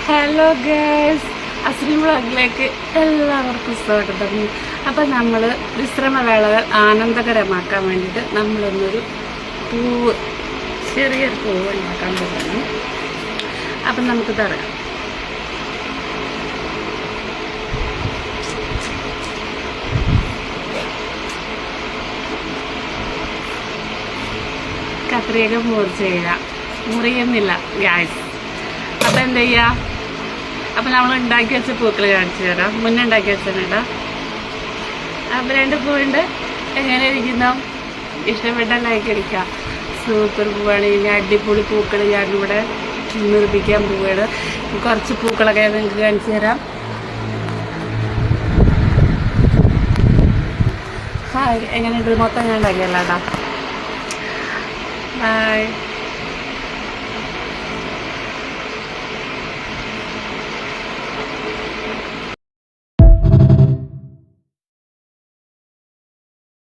Hello girls, അസ്ലിം വ്ളോഗിലേക്ക് എല്ലാവർക്കും സ്വാഗതം. അപ്പം നമ്മൾ വിശ്രമവേളകൾ ആനന്ദകരമാക്കാൻ വേണ്ടിയിട്ട് നമ്മളൊന്നൊരു പൂവ്, ചെറിയൊരു പൂവ് ഉണ്ടാക്കാൻ പോകുന്നു. അപ്പം നമുക്ക് തുടങ്ങാം. കത്രിക മുറിയുന്നില്ല ഗ്യാസ്. അപ്പം എന്താ ചെയ്യുക? അപ്പം നമ്മൾ ഉണ്ടാക്കി വെച്ച പൂക്കൾ കാണിച്ചു തരാം. മുന്നേ ഉണ്ടാക്കി വെച്ചേട്ടാ. അപ്പം 2 പൂവുണ്ട്. എങ്ങനെ ഇരിക്കുന്നു? ഇഷ്ടപ്പെട്ട ലൈക്ക് അടിക്കുക. സൂപ്പർ പൂവാണ്. ഇനി അടിപൊളി പൂക്കൾ ഞാനിവിടെ നിർമ്മിക്കാൻ പോവുകയാണ്. കുറച്ച് പൂക്കളൊക്കെ നിങ്ങൾക്ക് കാണിച്ചു തരാം. ഹായ്, എങ്ങനെയുണ്ട്? മൊത്തം ഞാൻ ഉണ്ടാക്കിയല്ലാട്ടാ. ബൈ.